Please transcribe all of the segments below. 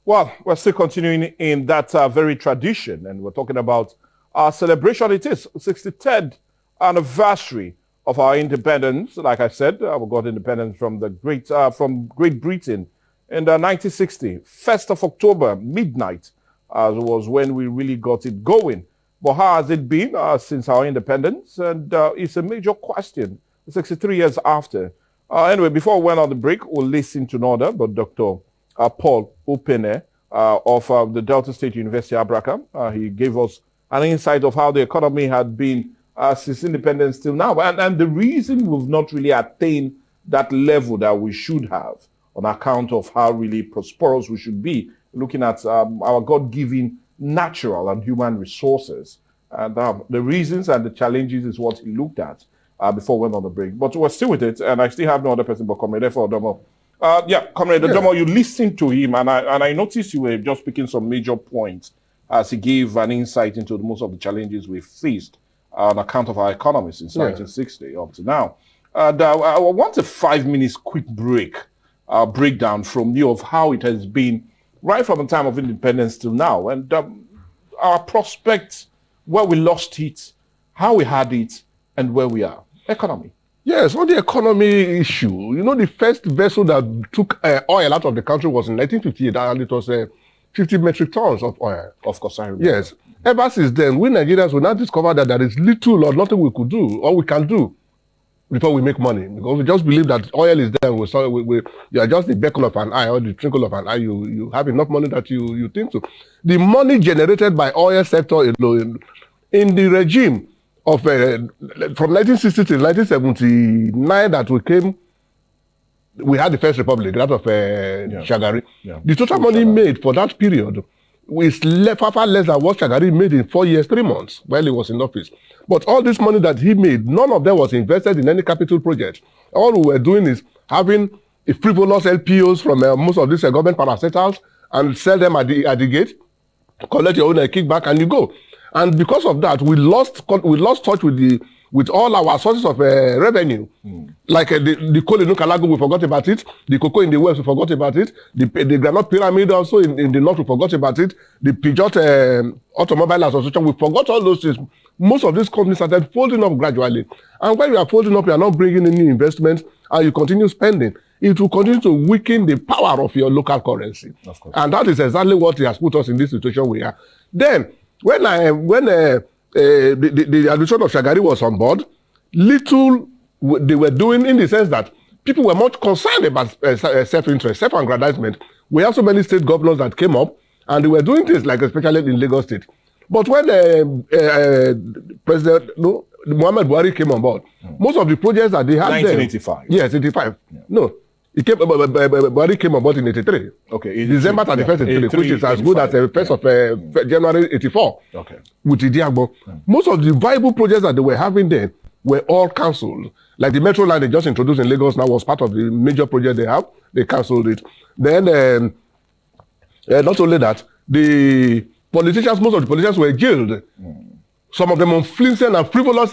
Well, we're still continuing in that very tradition, and we're talking about our celebration. It is 63rd anniversary of our independence. Like I said, we got independence from from Great Britain in 1960. 1st of October, midnight, was when we really got it going. But how has it been since our independence? And it's a major question 63 years after. Anyway, before we went on the break, we'll listen to another, but Dr. Paul Opene of the Delta State University, Abraka. He gave us an insight of how the economy had been since independence till now. And the reason we've not really attained that level that we should have on account of how really prosperous we should be, looking at our God-given natural and human resources. And the reasons and the challenges is what he looked at before we went on the break. But we're still with it, and I still have no other person but Comrade Odomo. Comrade Odomo, you listened to him, and I noticed you were just picking some major points as he gave an insight into most of the challenges we faced on account of our economy since 1960 up to now. I want a 5 minutes quick breakdown from you of how it has been right from the time of independence till now, and our prospects, where we lost it, how we had it, and where we are. Economy. Yes, on the economy issue, you know, the first vessel that took oil out of the country was in 1958, and it was 50 metric tons of oil. Of course, I remember. Yes. Ever since then, we Nigerians will now discover that there is little or nothing we could do, or we can do, before we make money. Because we just believe that oil is there, you are just the beckon of an eye, or the twinkle of an eye, you have enough money that you think so. The money generated by oil sector in the regime of from 1960 to 1979 that we had the first republic, that of Shagari. Yeah. The total money made for that period was far less than what Shagari made in 4 years, 3 months while he was in office. But all this money that he made, none of them was invested in any capital project. All we were doing is having a frivolous LPOs from most of these government parastatals and sell them at the gate, collect your own kickback, and you go. And because of that, we lost touch with all our sources of revenue. Like the coal in Nukalago, we forgot about it. The cocoa in the west, we forgot about it. The Granite Pyramid also in the north, we forgot about it. The Peugeot Automobile Association, we forgot all those things. Most of these companies started folding up gradually. And when you are folding up, you are not bringing in new investments, and you continue spending. It will continue to weaken the power of your local currency. Of course. And that is exactly what has put us in this situation we are. Then, when the administration of Shagari was on board, little they were doing in the sense that people were much concerned about self-interest, self-aggrandizement. We have so many state governors that came up, and they were doing things like especially in Lagos State. But when President Muhammad Buhari came on board, most of the projects that they had 1985. Yes, 85. Yeah. No. Buhari came on board in 83. Okay. December 31st, 83, which is as good as the 1st of January 84. Okay. With Idiagbo. Most of the viable projects that they were having then were all cancelled. Like the metro line they just introduced in Lagos now was part of the major project they have. They cancelled it. Then, not only that, most of the politicians were jailed. Some of them on flimsy and frivolous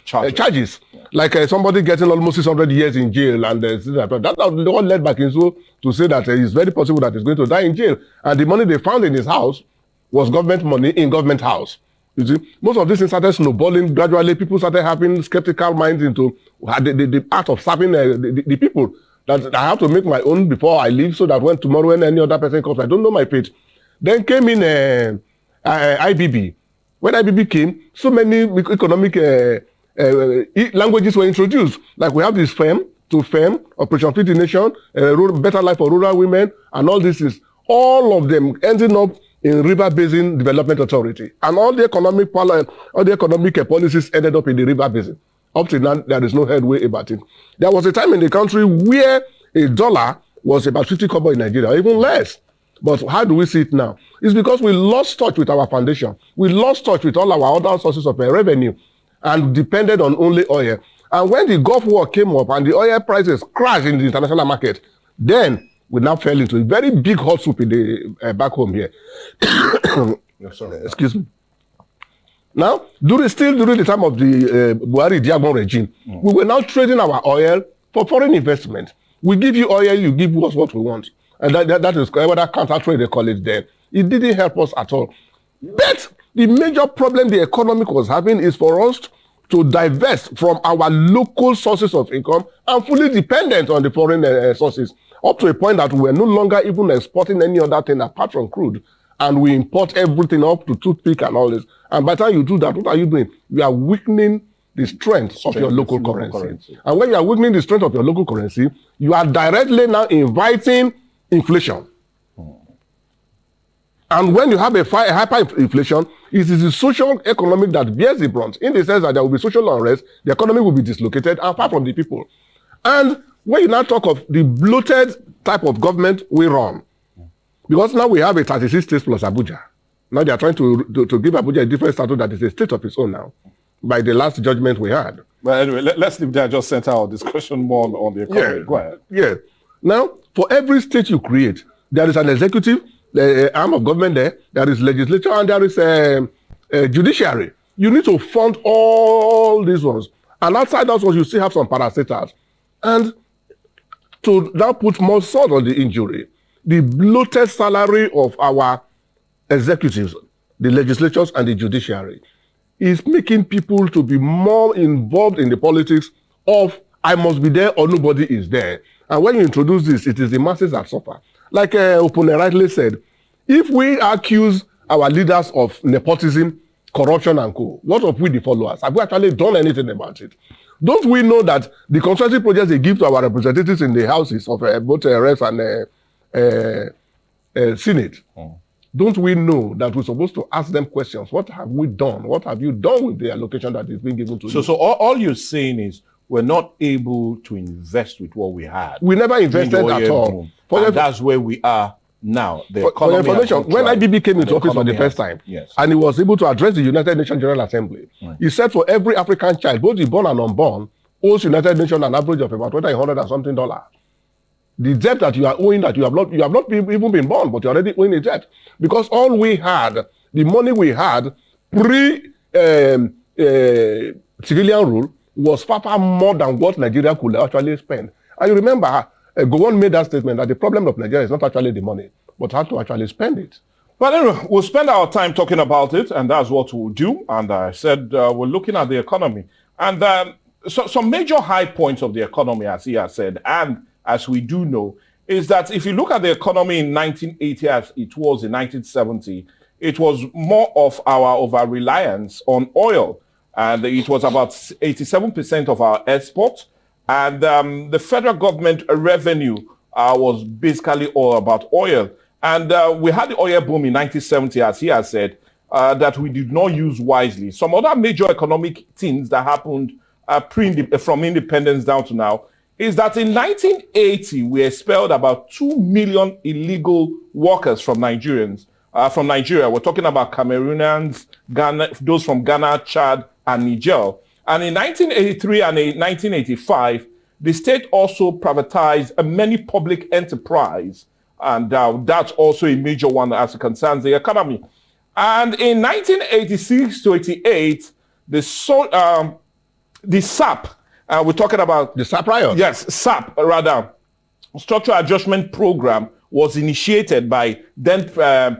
charges. Like somebody getting almost 600 years in jail, and that all led back into to say that it's very possible that he's going to die in jail. And the money they found in his house was government money in government house. You see, most of this things started snowballing gradually. People started having skeptical minds into the art of serving the people. That I have to make my own before I leave, so that when tomorrow when any other person comes, I don't know my fate. Then came in IBB. When IBB came, so many economic languages were introduced. Like we have this firm to firm, Operation Feed the Nation, Better Life for Rural Women, and all this is all of them ending up in River Basin Development Authority. And all the economic policies ended up in the River Basin. Up to now, there is no headway about it. There was a time in the country where a dollar was about 50 kobo in Nigeria, or even less. But how do we see it now? It's because we lost touch with our foundation. We lost touch with all our other sources of revenue and depended on only oil. And when the Gulf War came up and the oil prices crashed in the international market, then we now fell into a very big hot soup in the back home here. Yes, sir. Excuse me. Now, during the time of the Buhari Diagbon regime, we were now trading our oil for foreign investment. We give you oil, you give us what we want. And that is whether counter trade they call it then. It didn't help us at all. But the major problem the economy was having is for us to divest from our local sources of income and fully dependent on the foreign sources, up to a point that we're no longer even exporting any other thing apart from crude. And we import everything up to toothpick and all this. And by the time you do that, what are you doing? You are weakening the strength of your local currency. And when you are weakening the strength of your local currency, you are directly now inviting inflation. And when you have a hyperinflation, it is the social economic that bears the brunt, in the sense that there will be social unrest, the economy will be dislocated, and far from the people. And when you now talk of the bloated type of government we run, because now we have a 36 states plus Abuja. Now they are trying to give Abuja a different status that is a state of its own now, by the last judgment we had. But anyway, let's leave that, just center our discussion more on the economy. Go ahead. Yeah. Now, for every state you create, there is an executive, arm of government there is legislature, and there is a judiciary. You need to fund all these ones. And outside those ones, you still have some parastatals. And to now put more salt on the injury, the bloated salary of our executives, the legislatures and the judiciary, is making people to be more involved in the politics of I must be there or nobody is there. And when you introduce this, it is the masses that suffer. Like Opone rightly said, if we accuse our leaders of nepotism, corruption and co, what of we the followers? Have we actually done anything about it? Don't we know that the consulting projects they give to our representatives in the houses of both reps and Senate, don't we know that we're supposed to ask them questions? What have we done? What have you done with the allocation that is being given to you? So all you're saying is we're not able to invest with what we had. We never invested at all. And that's where we are now. For your information, when IBB came into office for the first time, and he was able to address the United Nations General Assembly, he said for every African child, both the born and unborn, owes United Nations an average of about $100 and something. The debt that you are owing, that you have not even been born, but you're already owing a debt. Because all we had, the money we had pre-civilian rule, was far more than what Nigeria could actually spend. And you remember, Gowon made that statement that the problem of Nigeria is not actually the money, but how to actually spend it. But anyway, we'll spend our time talking about it, and that's what we'll do. And I said we're looking at the economy. And so some major high points of the economy, as he has said, and as we do know, is that if you look at the economy in 1980 as it was in 1970, it was more of our over-reliance on oil. And it was about 87% of our exports. And the federal government revenue was basically all about oil. And we had the oil boom in 1970, as he has said, that we did not use wisely. Some other major economic things that happened from independence down to now is that in 1980, we expelled about 2 million illegal workers from Nigeria. We're talking about Cameroonians, Ghana, those from Ghana, Chad, and Niger. And in 1983 and 1985, the state also privatized many public enterprise. And that's also a major one as it concerns the economy. And in 1986 to 88, the SAP, we're talking about the SAP riot. Yes, SAP, rather. Structural Adjustment Program was initiated by then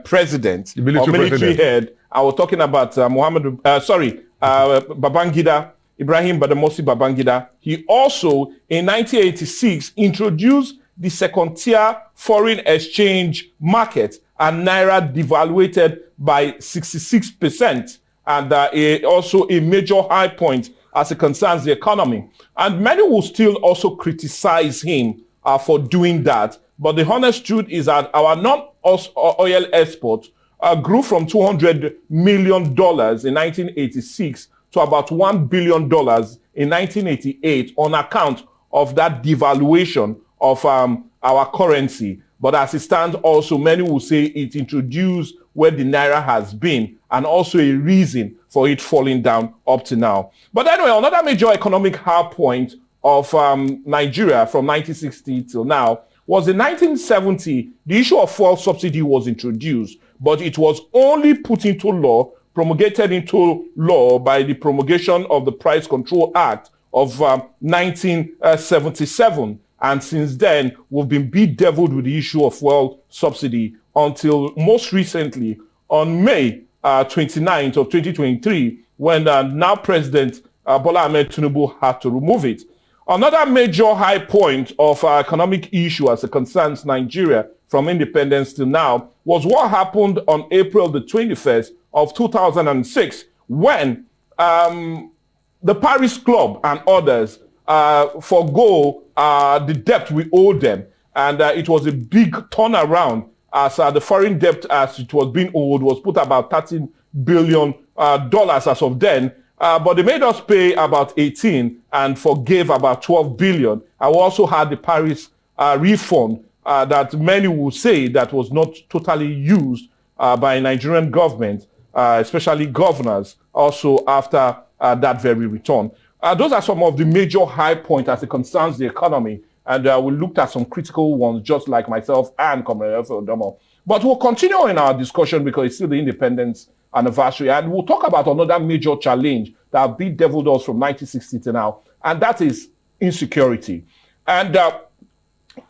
President, the military head. I was talking about Babangida, Ibrahim Badamasi Babangida. He also, in 1986, introduced the second-tier foreign exchange market, and Naira devaluated by 66%. And also a major high point as it concerns the economy. And many will still also criticize him for doing that. But the honest truth is that our non-oil exports grew from $200 million in 1986 to about $1 billion in 1988 on account of that devaluation of our currency. But as it stands also, many will say it introduced where the Naira has been and also a reason for it falling down up to now. But anyway, another major economic high point of Nigeria from 1960 till now was in 1970, the issue of fuel subsidy was introduced, but it was only put into law, promulgated into law by the promulgation of the Price Control Act of 1977. And since then, we've been bedeviled with the issue of fuel subsidy until most recently on May 29th of 2023, when now President Bola Ahmed Tinubu had to remove it. Another major high point of economic issue as it concerns Nigeria from independence to now was what happened on April the 21st of 2006, when the Paris Club and others forgo the debt we owed them. And it was a big turnaround as the foreign debt as it was being owed was put about $13 billion as of then. But they made us pay about 18 and forgave about 12 billion. And we also had the Paris refund that many will say that was not totally used by Nigerian government, especially governors, also after that very return. Those are some of the major high points as it concerns the economy. And we looked at some critical ones, just like myself and Comrade Odomo. But we'll continue in our discussion because it's still the independence anniversary. And we'll talk about another major challenge that bedeviled us from 1960 to now. And that is insecurity. And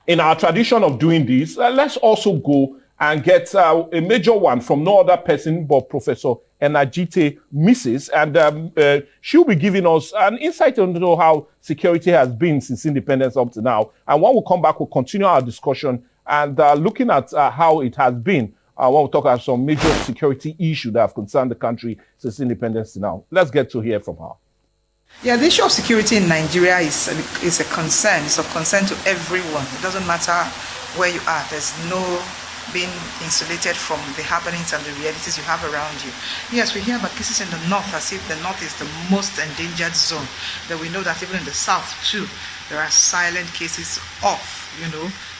in our tradition of doing this, let's also go and get a major one from no other person but Professor Enajite Mrs. And she'll be giving us an insight into how security has been since independence up to now. And when we come back, we'll continue our discussion and looking at how it has been. When we talk about some major security issues that have concerned the country since independence to now. Let's get to hear from her. Yeah, the issue of security in Nigeria is a concern. It's of concern to everyone. It doesn't matter where you are. There's no being insulated from the happenings and the realities you have around you. Yes, we hear about cases in the north as if the north is the most endangered zone. But we know that even in the south too, there are silent cases of,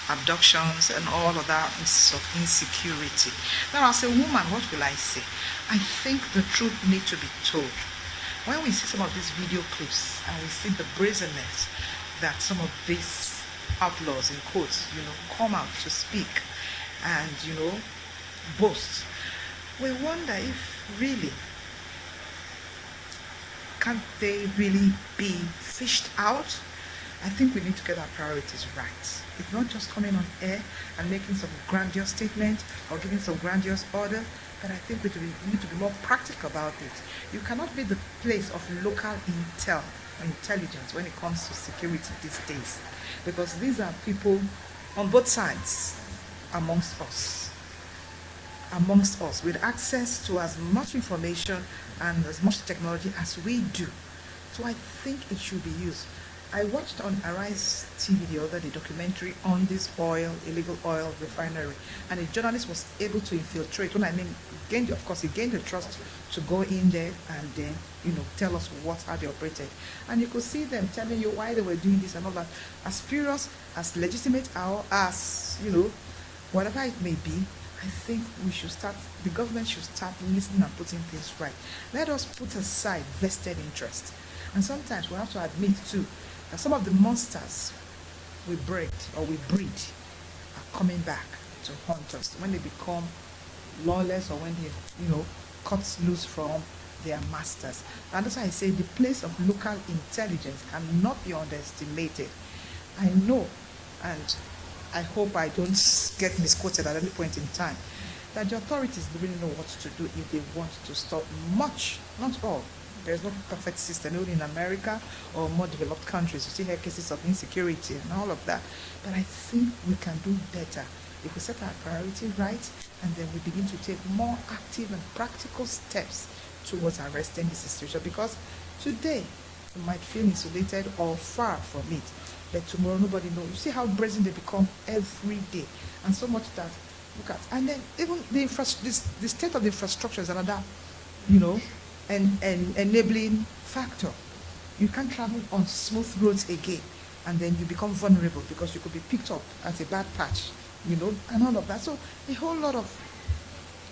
abductions and all of that of insecurity. Now, as a woman, what will I say? I think the truth needs to be told. When we see some of these video clips and we see the brazenness that some of these outlaws, in quotes, come out to speak and, boast, we wonder if really, can't they really be fished out? I think we need to get our priorities right. It's not just coming on air and making some grandiose statement or giving some grandiose order, but I think we need to be more practical about it. You cannot be the place of local intelligence when it comes to security these days, because these are people on both sides amongst us with access to as much information and as much technology as we do. So I think it should be used. I watched on Arise TV the other day documentary on this illegal oil refinery, and a journalist was able to infiltrate. When I mean, he gained the trust to go in there and then, tell us how they operated. And you could see them telling you why they were doing this and all that. As spurious, as legitimate, or as, whatever it may be, I think the government should start listening and putting things right. Let us put aside vested interest. And sometimes we have to admit too, that some of the monsters we breed are coming back to haunt us when they become lawless or when they, cut loose from their masters. And that's why I say the place of local intelligence cannot be underestimated. I know, and I hope I don't get misquoted at any point in time, that the authorities really know what to do if they want to stop much, not all. There's no perfect system, only in America or more developed countries. You still hear cases of insecurity and all of that. But I think we can do better if we set our priority right and then we begin to take more active and practical steps towards arresting this situation. Because today, you might feel insulated or far from it, but tomorrow nobody knows. You see how brazen they become every day. And so much that, look at, and then even the state of the infrastructure is another, and enabling factor. You can't travel on smooth roads again, and then you become vulnerable because you could be picked up at a bad patch, and all of that. So a whole lot of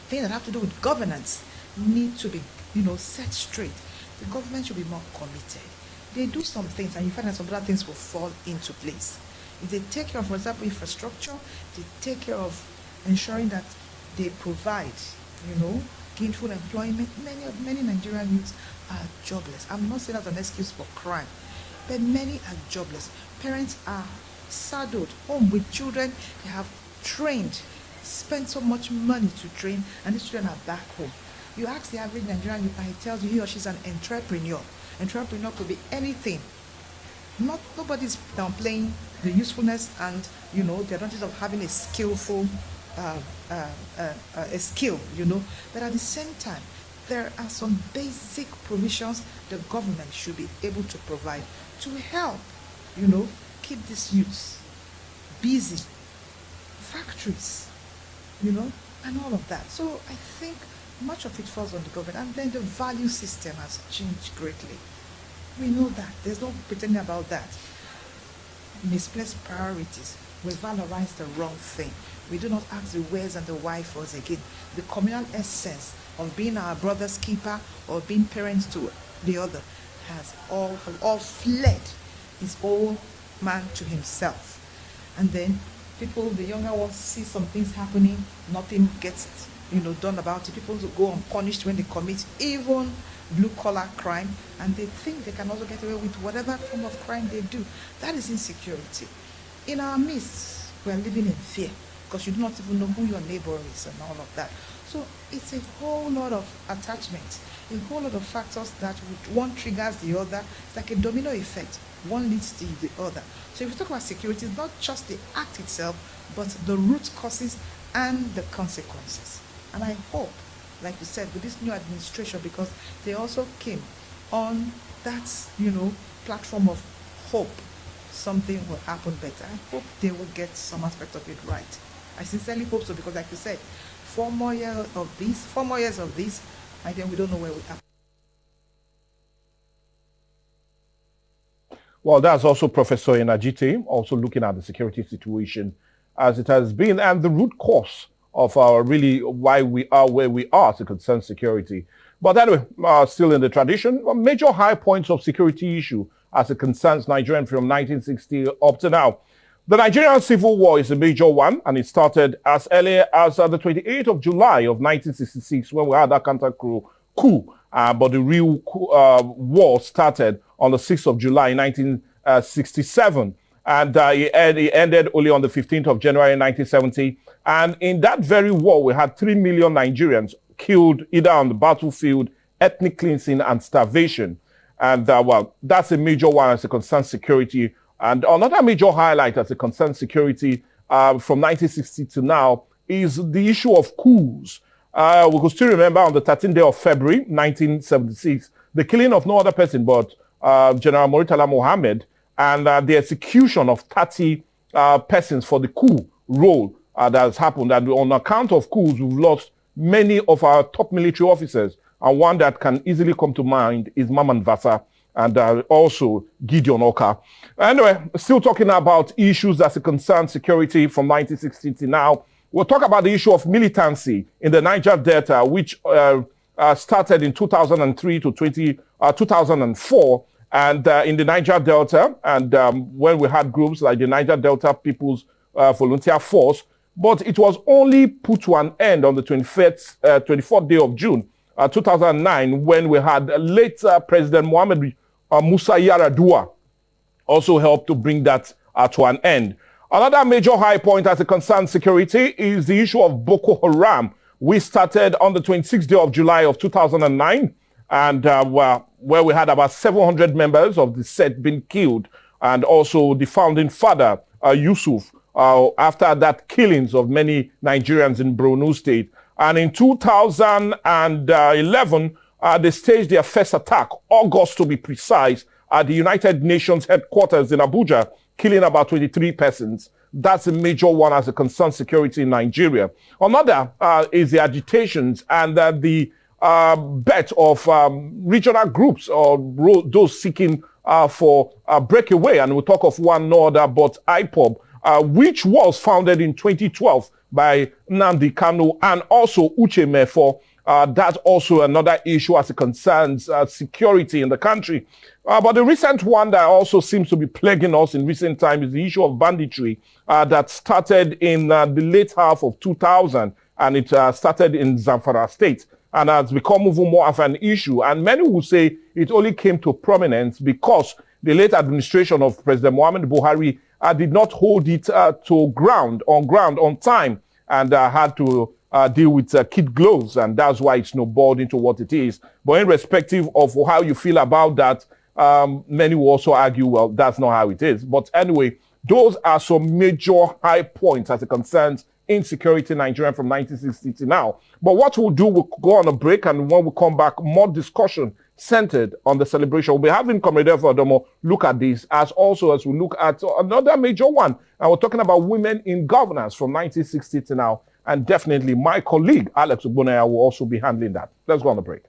things that have to do with governance need to be, set straight. The government should be more committed. They do some things, and you find that some other things will fall into place. If they take care of, for example, infrastructure, they take care of ensuring that they provide, gainful employment. Many Nigerian youths are jobless. I'm not saying that's an excuse for crime, but many are jobless. Parents are saddled home with children they have trained, spent so much money to train, and these children are back home. You ask the average Nigerian, he tells you he or she's an entrepreneur. Entrepreneur could be anything. Nobody's downplaying the usefulness and the advantage of having a skillful a skill, but at the same time there are some basic provisions the government should be able to provide to help keep these youths busy, factories, and all of that. So I think much of it falls on the government, and then the value system has changed greatly. We know that. There's no pretending about that. Misplaced priorities. We valorize the wrong thing. We do not ask the wheres and the why for us again. The communal essence of being our brother's keeper or being parents to the other has all fled. It's all man to himself. And then people, the younger ones, see some things happening, nothing gets done about it. People go unpunished when they commit even blue-collar crime, and they think they can also get away with whatever form of crime they do. That is insecurity. In our midst, we are living in fear because you do not even know who your neighbor is and all of that. So it's a whole lot of attachment, a whole lot of factors that one triggers the other. It's like a domino effect. One leads to the other. So if we talk about security, it's not just the act itself, but the root causes and the consequences. And I hope, like you said, with this new administration, because they also came on that, platform of hope, something will happen better. I hope they will get some aspect of it right. I sincerely hope so, because like you said, 4 more years of this, and then we don't know where we are. Well, that's also Professor Enajite, also looking at the security situation as it has been and the root cause of really why we are where we are to concern security. But anyway, still in the tradition, major high points of security issue as it concerns Nigeria from 1960 up to now. The Nigerian Civil War is a major one, and it started as early as the 28th of July of 1966 when we had that counter coup. But the real war started on the 6th of July 1967. And it ended only on the 15th of January 1970. And in that very war, we had 3 million Nigerians killed either on the battlefield, ethnic cleansing, and starvation. And that's a major one as it concerns security. And another major highlight as it concerns security from 1960 to now is the issue of coups. We could still remember on the 13th day of February 1976, the killing of no other person but General Murtala Mohammed, and the execution of 30 persons for the coup role that has happened. And on account of coups, we've lost many of our top military officers. And one that can easily come to mind is Maman Vasa and also Gideon Oka. Anyway, still talking about issues that concern security from 1960 to now. We'll talk about the issue of militancy in the Niger Delta, which started in 2003 to 2004. And in the Niger Delta, and when we had groups like the Niger Delta People's Volunteer Force, but it was only put to an end on the 24th day of June 2009 when we had late President Mohamed Musa Yaradua also helped to bring that to an end. Another major high point as it concerns security is the issue of Boko Haram. We started on the 26th day of July of 2009, and where we had about 700 members of the set being killed, and also the founding father, Yusuf, after that killings of many Nigerians in Borno State. And in 2011, they staged their first attack, August to be precise, at the United Nations headquarters in Abuja, killing about 23 persons. That's a major one as it concerns security in Nigeria. Another is the agitations and the bet of regional groups or those seeking for a breakaway. And we'll talk of one no other but IPOB, which was founded in 2012 by Nnamdi Kanu and also Uche Mefo. That's also another issue as it concerns security in the country. But the recent one that also seems to be plaguing us in recent times is the issue of banditry that started in the late half of 2000, and it started in Zamfara State and has become even more of an issue. And many will say it only came to prominence because the late administration of President Muhammadu Buhari did not hold it on ground on time, and had to deal with kid gloves, and that's why it snowballed into what it is. But irrespective of how you feel about that, many will also argue, well, that's not how it is. But anyway, those are some major high points as it concerns insecurity in Nigeria from 1960 to now. But what we'll do, we'll go on a break, and when we come back, more discussion centered on the celebration. We'll be having Comrade Adomo look at this, as also as we look at another major one. And we're talking about women in governance from 1960 to now. And definitely my colleague, Alex Ogbonaya, will also be handling that. Let's go on the break.